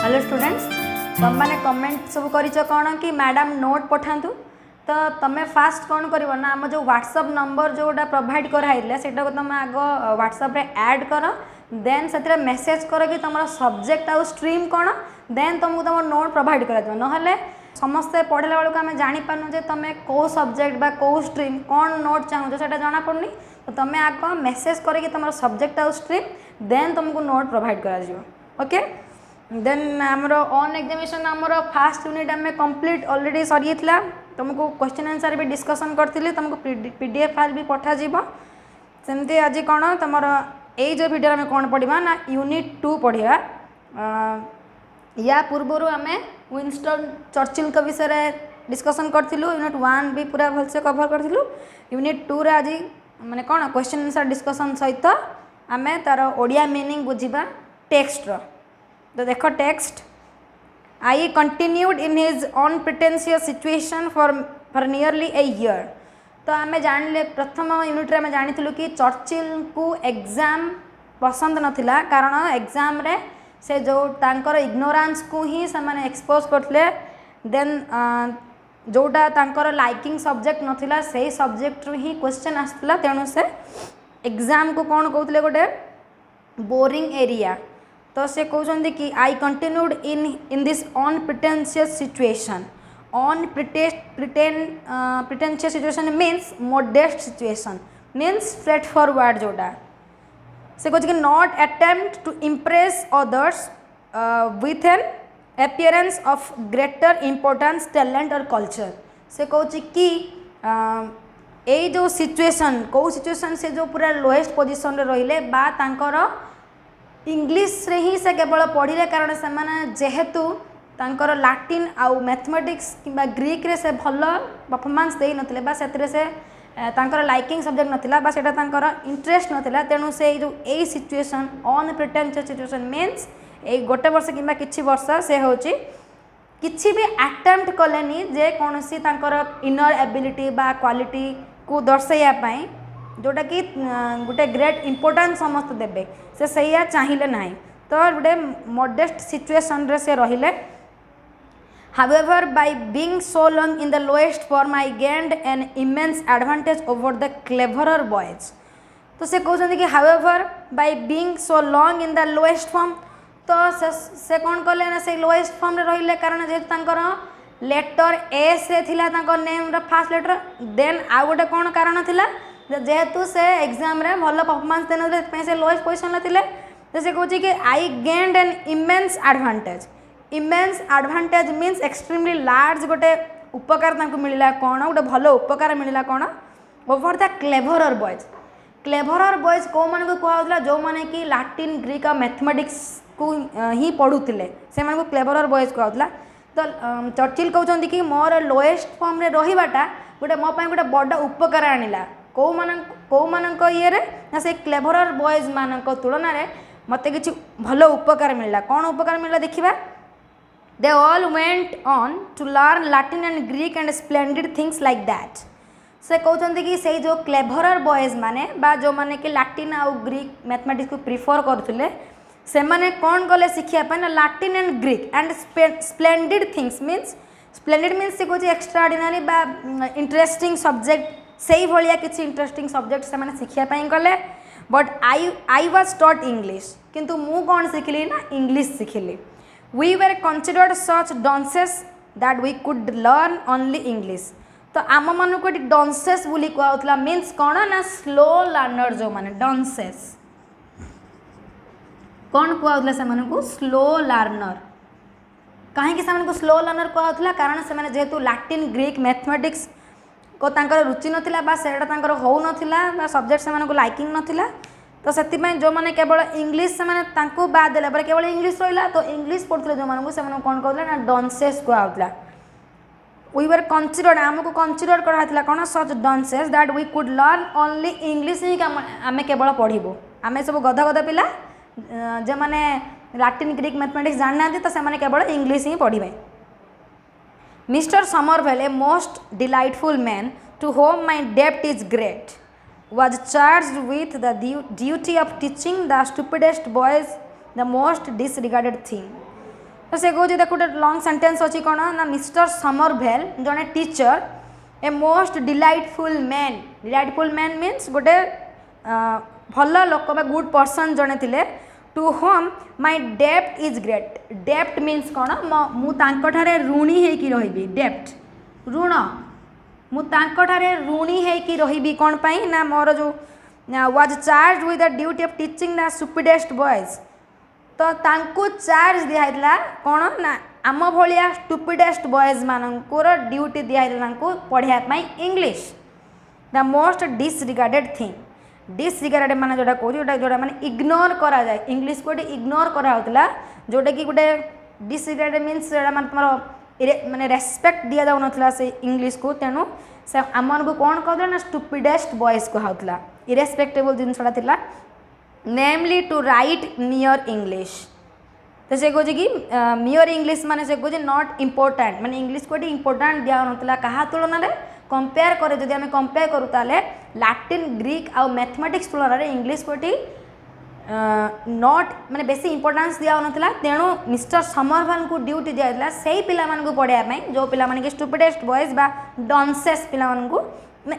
Hello students, तुम मैंने comment सब कर कौन कि मैडम नोट पठातु तो तुम्हें फास्ट कौन कर ना आम जो व्हाट्सअप नंबर जोटा प्रोवाइड कराइले से तुम आग व्हाट्सअप रे ऐड कर देन से मेसेज कर कि तुम सब्जेक्ट आउ स्ट्रीम कौन देन तुमको तुम नोट प्रोवाइड कर ना समस्ते पढ़ला बेलू आम जापारू जे तुम कौ सब्जेक्ट बा कौ स्ट्रीम कौन नोट चाहूँ से जाना पड़नी तो तुम्हें आग मेसेज करके तुम सब्जेक्ट आउ स्ट्रीम देन तुमको नोट प्रोवाइड कर ओके। देन आमर ऑन एग्जामिनेशन आमर फास्ट यूनिट आम कंप्लीट ऑलरेडी सरी था तुमको क्वेश्चन आंसर भी डिस्कसन करी तुमको पीडीएफ फाइल भी पठाजी सेमती आज कौन तुम ये जो वीडियो आम कौन पढ़ा ना यूनिट 2 पढ़ा या पूर्वर आम विंस्टन चर्चिल के विषय डिस्कसन करूँ यूनिट 1 भी पूरा भलसे कभर करूँ यूनिट 2 रे आज माने कौन क्वेश्चन आंसर डिस्कसन सहित आम तार ओडिया मीनिंग बुझा टेक्स्ट तो देख text I continued in his unpretentious situation for nearly a year. तो आम जान प्रथम यूनिट रे आम जानी कि चर्चिल को एग्जाम पसंद नथिला कारण एग्जाम रे से जो तांकर इग्नोरांस को ही से माने एक्सपोज करते देन जोटा तांकर लाइकिंग सब्जेक्ट नथिला से सब्जेक्ट ही क्वेश्चन आसला तेणु से एग्जाम को कौन कहते गोटे बोरिंग एरिया तो से कहते कि I continued in this unpretentious situation pretentious situation means modest situation means straightforward जोटा से कहते कि not attempt to impress others with an appearance of greater importance talent और कल्चर से कहते कि ये जो सिचुएशन कौ सिचुएशन से जो पूरा लोएस्ट पोजिशन रहिले बा तांकर इंग्लिश रे ही से केवल पढ़िले कारण से जेहेतु तांकर लाटिन आउ मैथमेटिक्स किंबा ग्रीक रे से भल परफॉर्मेंस दे नथिले बा सेतरे से तांकर लाइकिंग सब्जेक्ट नथिला बा सेटा तांकर इंटरेस्ट नथिला तेणु से जो ए सिचुएशन अनप्रिटेंशियस सिचुएशन मीन्स ए गोटे वर्ष किंबा किछि वर्ष से होची किछि भी अटेम्प्ट कलेनी जे कोनसी तांकर इनर एबिलिटी बा क्वालिटी को दर्शाइया पई जोटा कि गोटे ग्रेट इम्पोर्टेंस समस्त देबे से सैया चाहिए ना तो गोटे मॉडेस्ट सिचुएशन रे से रहिले। However by being so long in the lowest form I gained an immense advantage over the cleverer boys. तो से कहते कि however by being so long in the lowest form तो से कौन कले ना से लोएस्ट फॉर्म रे रहिले कारण जेहेतु तांकर लेटर एस रे थिला तांकर name row first letter then आ गोटे कौन कारण थिला जेहेतु से एग्जाम रे भल परफॉर्मेंस देने से लोएस्ट पोजिशन थे तो से कहते कि I gained an immense advantage means extremely large गोटे उपकार मिलला कौन गोटे भल उपकार मिलला कौन ओवर द क्लेवरर बॉयज कौ मान कहला जो मैंने कि लाटिन ग्रीक और मैथमेटिक्स को ही पढ़ुले से क्लेवरर बॉयज कहला। तो चर्चिल कहते कि मोर लोएस्ट फॉर्म रे रहिबाटा गोटे मो गोटे बड़ उपकार आनिला कौ मान ये ना से क्लेवरर बॉयज मान तुलन में मत कि भल उपकार मिलला कौन उपकार मिलला देखा they all went on to learn Latin and Greek and splendid things like that. से कहते कि से जो क्लेवरर बॉयज माने बा जो माने कि लाटिन आउ ग्रीक मैथमेटिक्स को प्रिफर करते से माने कौन गले शिखापी ना Latin and Greek and splendid things means splendid means से कहते एक्सट्राऑर्डिनरी बा इंटरेस्टिंग सब्जेक्ट से ही भाया किसी इंटरेस्टिंग सब्जेक्ट से मैंने शिखापी गले but I was taught English किंतु मु कौन शिखिली ना इंग्लिश शिखिली। We were considered such dunces that we could learn only English. तो आम मन को डॉन्सेस बोली कहला मीन्स कौन ना स्लो लर्नर जो माने डॉन्सेस कौन कहला से स्लो लर्नर कहीं स्लो लर्नर कहला कारण से जेहेतु लाटिन ग्रीक मैथमेटिक्स को तांकर रुचि नथिला बा सेटा तांकर हो नथिला बा सब्जेक्ट से लाइकिंग नथिला तो से जो मैंने केवल इंग्लिश से बाद देला पर केवल इंग्लिश रहा तो इंग्लिश पढ़ुले जो मानू से कौन कहला ना डॉन्सेस कहला। वी वर कन्सिडर्ड आमको कन्सिडर कराला कौन such dunces that we could learn only English ही आम केवल पढ़ू आम सब गध गध पिला जो मैंने लाटिन ग्रीक मैथमेटिक्स जानना तो से केवल इंग्लिश ही पढ़े। Mr. Somerville, a most delightful man to whom my debt is great, was charged with the duty of teaching the stupidest boys the most disregarded thing. तो से कौन देख गोटे लंग सेंटेंस अच्छी कौन ना मिस्टर समरभेल जड़े teacher a most delightful man means गोटे भल लोक गुड पर्सन जड़े थे to home my dept is great dept means कौन मुझे ऋणी होगी रही डेप्ट ऋण मुझे ऋणी होगी रही कौन पाई ना मोर जो was charge with the duty of teaching the stupidest boys तो तांको चार्ज दिया कौन ना आम भाया स्टुपिडेस्ट बॉयज मानकर ड्यूटी दिया पढ़ाई English the most disregarded thing disregarded माने जोटा कहूँ जोटा माने इग्नोर करा जाए इंग्लिश को इग्नोर करा जोटा कि गोटे डिसरिगार्डेड मीन्स माने तुम माने रेस्पेक्ट दि जाऊना से इंग्लिश को तेणु से आम को कौन कहते ना स्टुपिडेस्ट बॉयज कहला इरेस्पेक्टेबल जिनसा था नेमली टू राइट नियर इंग्लिश तो से कहे कि मियर इंग्लिश माने से कहे नॉट इम्पोर्टाट माने इंग्लिश को इम्पोर्टाट दिया क्या तुलन में कंपेयर करे जदि आम कंपेयर करूँ ताले लैटिन ग्रीक आउ मैथमेटिक्स तुलन में इंग्लिश को नॉट माने बेसी इंपोर्टेंस दिया ना तेणु मिस्टर समरभेल को ड्यूटी दिया से पिला पढ़ाई जो पिला कि स्टुपिडेस्ट बॉयज बा डॉन्सेस पिला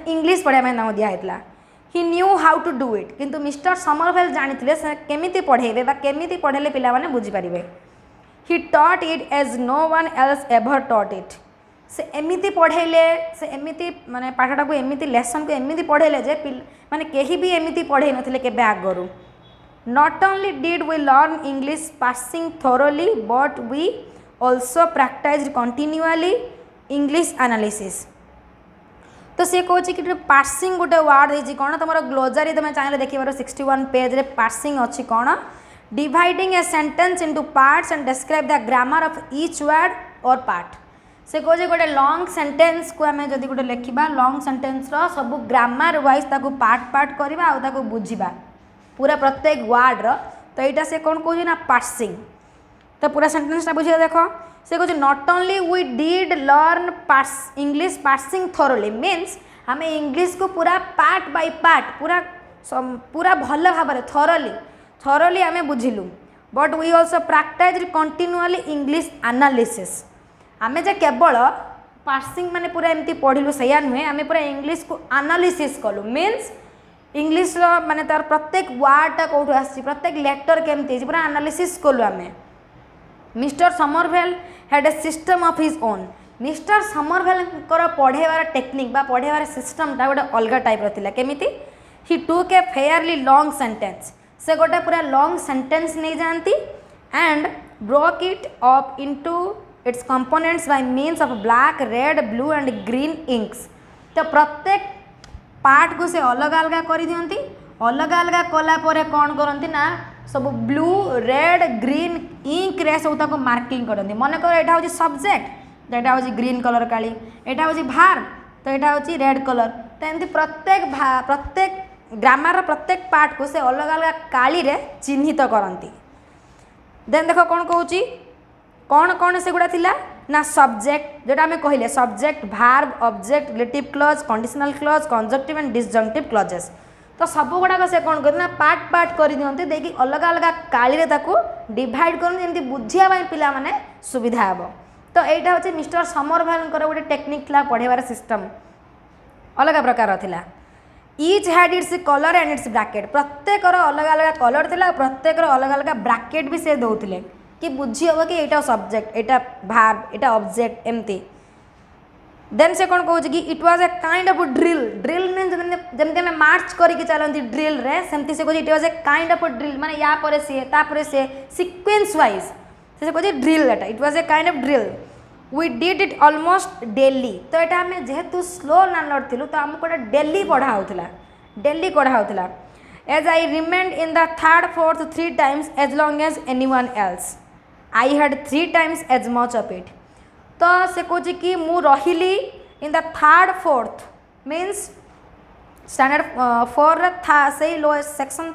इंग्लिश पढ़ाई दिया he knew how to do it किंतु मिस्टर समरभेल जानी से केमिति पढ़ेबे बा केमिति पढ़ेले पिला माने बुझी पारिबे he taught it as no one else ever taught it से एमिति पढ़ेले से एमिति माने पाठटा को एमिति लेसन को एमिति पढ़ेले जे माने केही भी एमिति पढ़े नथिले केबे आगरु not only did we learn English parsing thoroughly but we also practised continuously English analysis तो सी कौन कि पार्सिंग गोटे वार्ड है कौन तुम ग्लोजारी तुम चाहिए देखिए 61 पेज रे पार्सिंग अच्छी कौन dividing a sentence into parts and describe the grammar of each word और पार्ट से कहे गोटे लॉन्ग सेंटेंस को आम जब गोटे लिखा लॉन्ग सेंटेंस सब ग्रामर वाइज ताको पार्ट पार्ट करवा आउ बुझा पूरा प्रत्येक वार्ड तो यहाँ से कौन कौन ना पार्सिंग तो पूरा सेंटेंसटा बुझे देख से कहे not only we did learn English parsing thoroughly means आम इंग्लिश को पूरा पार्ट बाय पार्ट पूरा भल भाव थोरोली आम बुझिलु but we also practised continuously English analysis आम जे केवल पार्सिंग माने पूरा एमती पढ़िलु सैया नुहे आम पूरा इंग्लिश को एनालिसिस कलु मीन्स इंग्लिश माने तार प्रत्येक वार्डटा कौटू आसी प्रत्येक लेटर केमती पूरा एनालिसिस कलु आम mister Somervell had a system of his own mister Somervell पढ़ेबार टेक्निक बा पढ़ेबार सिस्टमटा गोटे अलग टाइप रहा केमिति he took a fairly long sentence से गोटे पूरा लॉन्ग सेंटेंस नहीं जाती and broke it up into its components by means of black red blue and green inks तो प्रत्येक पार्ट को से अलग अलग कर दियंती अलग अलग कला परे कौन करती ना सब ब्लू रेड ग्रीन इंक रे सब मार्किंग करती मन कर यहाँ हूँ सब्जेक्ट तो यहाँ हूँ ग्रीन कलर काली यहाँ हूँ भार तो यहाँ हूँ रेड कलर तो एमती प्रत्येक ग्रामर प्रत्येक पार्ट को से अलग अलग काली रे चिन्हित करती देन देख कौन कहूँ कौन कौन से गुड़ा थिला ना सब्जेक्ट जोटा आम कहले subject verb object relative clause conditional clause conjunctive and disjunctive clauses तो सब गुड़ाक से कौन करते पार्ट पार्ट कर दिखते देखिए अलग अलग काली डिवाइड करते बुझापी पिला माने सुविधा हे तो यहाँ हूँ मिस्टर समरभेल गोटे टेक्निक था पढ़ेबार सिस्टम अलग प्रकार था each had its colour and it's bracket प्रत्येक अलग अलग कलर था प्रत्येक अलग अलग ब्राकेट भी से दौले कि बुझी हम कि यहाँ सब्जेक्ट यहाँ भार्ब यहाँ ऑब्जेक्ट एमती देन से कौन कहूँ कि it was a kind of drill drill mean जमी आम मार्च करके चलती ड्रिल रे सेमती से कहे it was a kind of drill माने या परे से सीक्वेंस वाइज से कहे ड्रिल एटा it was a kind of drill we did it almost daily तो यहाँ आम जेहेतु स्लो लर्नर थिलु तो आमको डेली पढ़ा होता as I remained in the third fourth 3 times as long as anyone else I had 3 times as much of it तो से कहे कि मु रही in the third fourth means standard 4 से लोएस्ट सेक्शन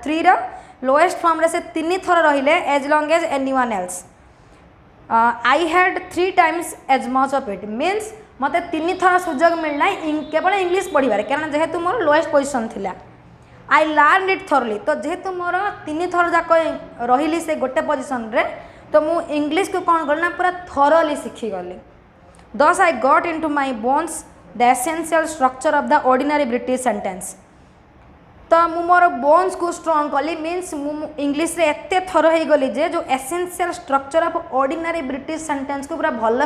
3 लोएस्ट फॉर्म रे से 3 थर रहिले as long as anyone else I had 3 times as much of it means मत 3 थर सुजोग मिलना केवल इंग्लिश पढ़ार कारण जेहेतु मोर लोएस्ट पोजिशन थिला आई लर्न इट थोरली तो जेहेतु मोर 3 थर जाक रही से गोटे पोजिशन रे तो मु इंग्लिश को कौन कल ना पूरा थॉरली शिखीगली दस I got into my bones the essential structure of the ordinary British sentence तो मु मोर बोन्स को स्ट्रॉन्ग कली मीन्स मु इंग्लिश रे एते थर हो गली जे जो essential structure of ordinary British sentence को पूरा भल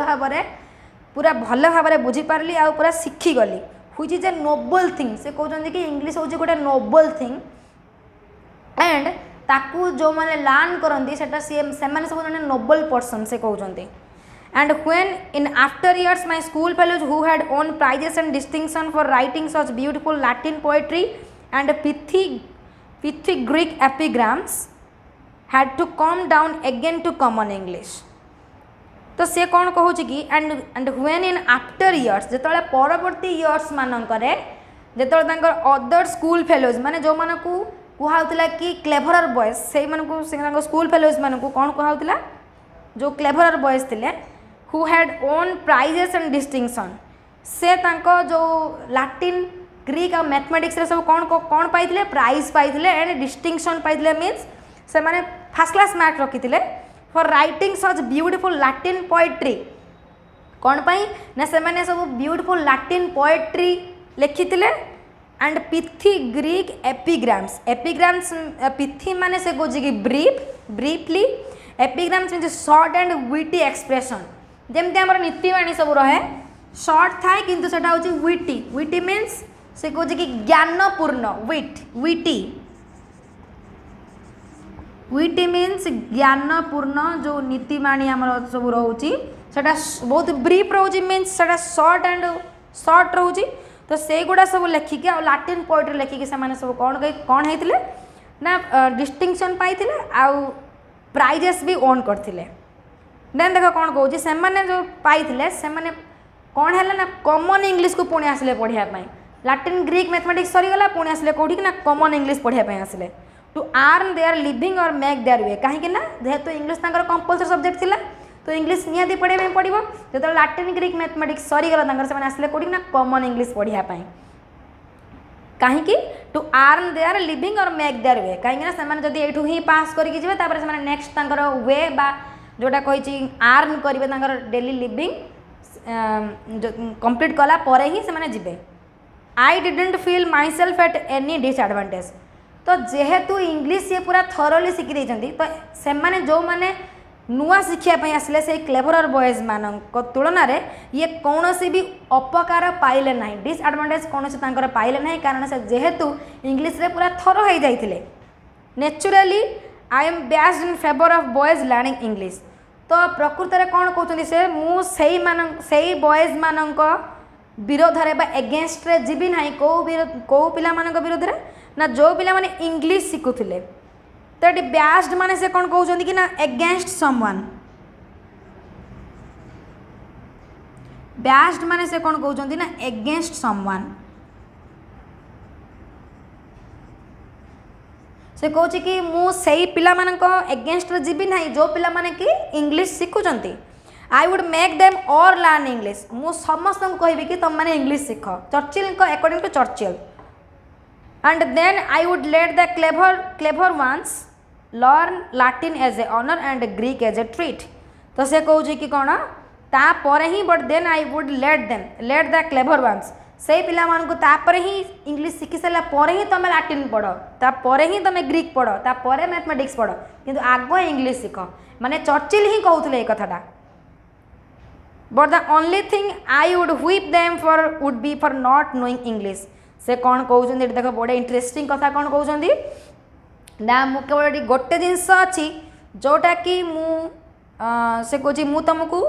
भाव में बुझी पारली आ पूरा शिखी गली which is a noble thing से कहते कि इंग्लिश हूँ गोटे नोबल थिंग एंड ताकू जो मैंने लर्न करती से सब नोबल पर्सन से कहते and when in after years my school fellows who had won prizes and distinction for writing such beautiful Latin poetry and pithy Greek epigrams had to come down again to common English तो से कौन कहूँ कि and when in after years जो परवर्ती years मानकरे जो other school fellows माने जो मानू कहला कि क्लेभरर बॉयज से स्कूल फेलोज मान कौन कहला जो क्लेभरर बॉयज थे who had won prizes and distinction से जो लैटिन ग्रीक और मैथमेटिक्स सब कौन पाई प्राइज पाई एंड डिस्टिंक्शन पाई मीन्स से माने फर्स्ट क्लास मार्क रखी for writing such beautiful Latin poetry कौन पाई ना से माने सब ब्यूटीफुल लैटिन पोएट्री लिखी and pithy Greek epigrams pithy माने से कौन कि briefly एपिग्राम्स mean short and witty expression जमती आम नीतिवाणी सब रहे शॉर्ट थाए किंतु सेटा होची विटी मीन्स से कौन कि ज्ञानपूर्ण विटी मीन्स ज्ञानपूर्ण जो नीतिवाणी आम सब रोचे बहुत ब्रीफ रोचे मीन्स से शॉर्ट रोचे तो से गुड़ा सब लिखिकी आ लैटिन पोएट्री लिखिकी से सब कौन होते ना डिस्टिंक्शन पाई आउ प्राइजेस भी ओन करते देन देख कौन कौन से जो पाई से कौन है ना कॉमन इंग्लिश को पुणी आसिले पढ़ाई लैटिन ग्रीक मैथमेटिक्स सरीगला पुणी आसिले कौटी ना कॉमन इंग्लिश पढ़ाई आसिले टू आर्न देयर लिविंग और मेक देयर वे कहीं जेहेतु इंग्लिश कंपलसरी सब्जेक्ट थिला तो इंग्लिश निहाती पढ़ाई पड़ो जो लैटिन ग्रीक मैथमेटिक्स सरीगला से आसिले कौटी ना कॉमन इंग्लिश पढ़ाई कहीं टू आर्न देयर लिविंग और मेक देयर वे कहीं जब ये ही पास करके नेक्स्ट वे बा जोटा कही आर्न करेंगे डेली लिविंग कंप्लीट कला परे ही से जी I didn't feel myself at any disadvantage तो जेहेतु इंग्लिश ये पूरा थरोली शिखी देते तो से जो मैंने नुआ शिखापी आसिले से क्लेभरर बॉयज मान तुलन में ये कौन सी भी अपकार पाइले ना डिसएडवांटेज कौन से पाइले ना कारण से जेहेतु इंग्लिश रे पूरा थर हो जाते naturally I am biased in favour of boys learning English तो प्रकृत में कौन कहते से मुझे बॉयज मान विरोध एगेन्स्ट रे जीवी ना कौ पिला विरोध में ना जो पिला माने इंग्लिश शिखुले तो ये बेस्ड माने से कौन कहते कि ना एगेन्स्ट समवन बेस्ड माने से कौन कहते ना एगेन्स्ट समवन से कहूँ कि मुझे पिला एगेन्स्ट जीवी ना जो पिला माने कि इंग्लिश शिखुंट I would make them all learn English मु समस्त कहबी कि तुम मैंने इंग्लिश शिख Churchill according to Churchill and then I would let the clever ones learn Latin as a honour and Greek as a treat तो से कहूँ कि कौन तापर ही but then I would let the clever ones से पिला तापर ही इंग्लिश शिखी सारा ही तुम लैटिन पढ़ तापर ही तुम ग्रीक पढ़ तापर मैथमेटिक्स पढ़ किंतु आग इंग्लिश शिख माने चर्चिल ही कहते ये कथाटा but the only thing I would whip them for would be for not knowing English से कौन कहते देख बड़े इंटरेस्टिंग कथा कौन कहते ना मु केवल गोटे जिनस अच्छी जोटा कि से कहे मु तुमको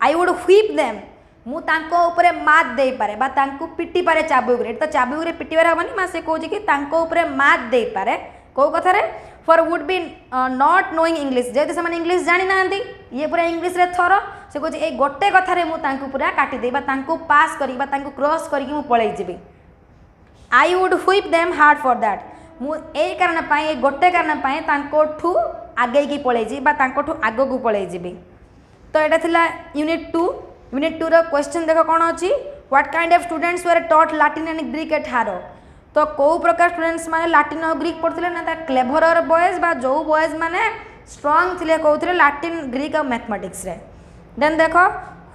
आई वुड व्हिप देम मु तांको ऊपर मात दे पारे बा तांको पिटी पारे चाबुक रे तो चाबुक रे पिटिबार हबनी मा से कहूँ कि तांको ऊपर मात दे पारे कौ कथारे for would be not knowing English जेहेतु से इंग्लिश जानी ना ये पूरा इंग्लिश रे थर से कहूँ ये गोटे कथारे मु तांको पूरा काटिदे पास करी क्रॉस करके पलि जी I would whip them hard for that मु ए कारण गोटे कारण ठू आगे की पलि आग को पलि जी तो यहाँ थिला यूनिट 2 रो क्वेश्चन देख कौन अच्छी what kind of students were taught Latin and Greek at Harrow तो कौ प्रकार स्टूडेंट्स माने लैटिन और ग्रीक पढ़ते ना क्लेभरर बॉयज बा जो बॉयज माने स्ट्रॉन्ग थिले कोउथरे लैटिन ग्रीक और मैथमेटिक्स रे देन देखो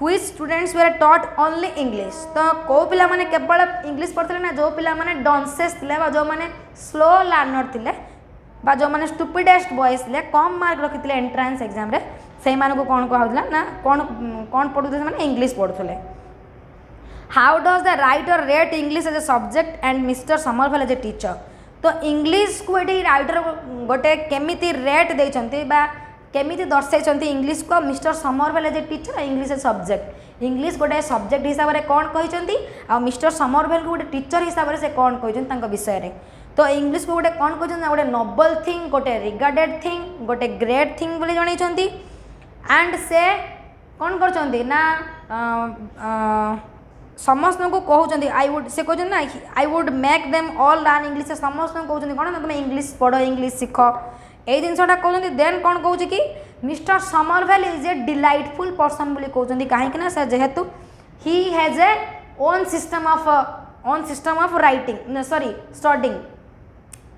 which students were taught only English तो को पिला माने केवल इंग्लिश पढ़ते ना जो पिला माने डॉन्सेस थिले बा जो माने स्लो लर्नर थिले बा जो माने स्टूपिडेस्ट बॉयज थिले कम मार्क रखिथिले एंट्रेंस एग्जाम रे सेही माने को कोन कहउतला ना कोन पढुथे माने इंग्लिश पढुथले how does the writer rate English as a subject and mister Somervell as a teacher तो इंग्लिश को ये राइटर गोटे केमिति रेट देइचंती बा केमिति दर्शाई इंग्लिश को mister Somervell as a teacher English ए सब्जेक्ट इंग्लिश गोटे सब्जेक्ट हिसाब से कौन कहते आ मिस्टर समरवेल को गोटे टीचर हिसाब से कौन कहते विषय में तो इंग्लिश को गोटे कौन कहते गोटे नोबल थिंग गोटे रिगार्डेड थिंग गोटे ग्रेट थिंग बोली जनइछंती एंड से कौन करछंती ना समस्त को कहते आई वुड से कहते ना आई would make them all learn English समस्त कहते कौन ना तुम इंग्लिश पढ़ इंग्लिश शिख यही जिनसा कहते देन कौन कौन कि mister Somerville is a delightful person बोली कहते कहीं से जेहेतु he has a own system of writing sorry studying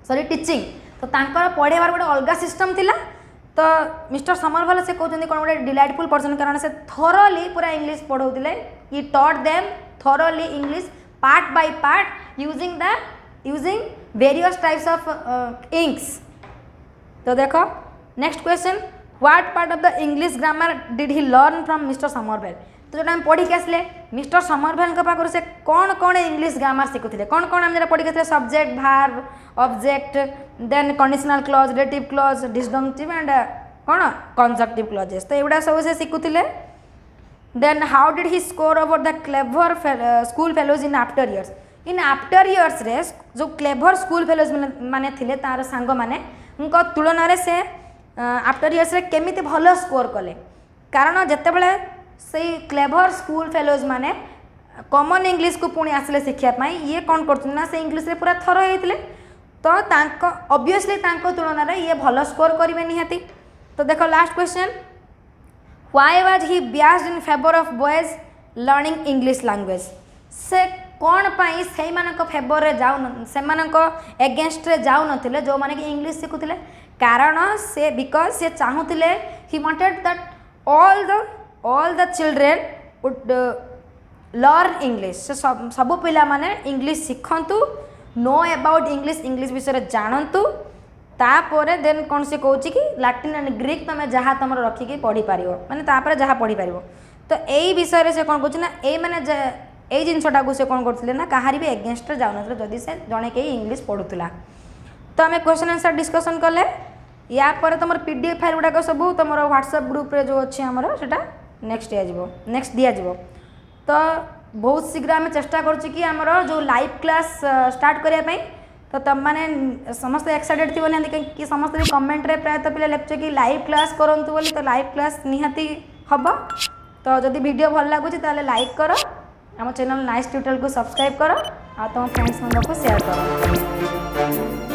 sorry teaching तो तांकर पढ़ेबार गोटे अलग सिस्टम थिला तो मिस्टर समरवेल से कहते कौन गोटे डिलाइटफुल पर्सन कारण से थोरली पूरा इंग्लिश पढ़ाउतिले he taught them thoroughly English part by part using various types of inks तो देखो next question what part of the English grammar did he learn from mister Somervell तो जो पढ़ी के आसले मिस्टर समरवेल पाखर से कौन कौन इंग्लिश ग्रामर शिखुते कौन कौन आम पढ़ी के subject verb object then conditional clause relative clause disjunctive and कौन कंजक्टिव क्लॉजेस तो एगुड़ा सब से शिखुते then how did he score over the clever school fellows in after years रे जो क्लेवर स्कूल फेलोज माने थिले तार सांग माने उनका तुलन से आफ्टर इयर्स रे केमिति भल स्कोर कले कारण जितेबाला से क्लेवर स्कूल फेलोज माने कॉमन इंग्लिश को पुणी आसिले शिक्षा ये कौन कर से इंग्लिश रे पूरा थर होते तो ऑब्वियसली तुलन में ये भल स्कोर करेंगे निहाती तो देखो last question why was he biased in favour of boys learning English language से कौन पाई से फेवर से एगेन्स्ट जाऊ नथिले जो माने कि इंग्लिश शिखुले कारण से बिकॉज से चाहूले he wanted that all the children would learn English से सब पिला माने इंग्लिश शिखंतु नो अबाउट इंग्लिश विषय जानतु तापर देन कौन से कहूँ कि लैटिन एंड ग्रीक तुम जहाँ तुम रखिकी पढ़ी पार माने जहाँ पढ़ी पार तो यही विषय से कौन कहूँ ना ये मैंने यही जिनटा से कौन करते ना कहार भी एगेन्स्ट जाऊन जदि से जड़े कहीं इंग्लिश पढ़ुला तो आम क्वेश्चन आंसर डिस्कसन कले या पर तुम पीडीएफ फाइल गुड़ाक सब तुम व्हाट्सएप ग्रुप रे जो अच्छी आमर से नेक्स्ट दिज्व तो बहुत शीघ्र आम चेष्टा करमर जो लाइव क्लास स्टार्ट करने तो तुम मैंने समस्त एक्साइटेड थी ना कि समस्त भी कमेंट रे प्रायतः पिला लिखुचे कि लाइव क्लास करूँ बोली तो लाइव क्लास निहाती हम तो जदि वीडियो भल लगुच लाइक कर आम चैनल नाइस ट्यूटोरियल को सब्सक्राइब कर आ तुम फ्रेंड्स को शेयर कर।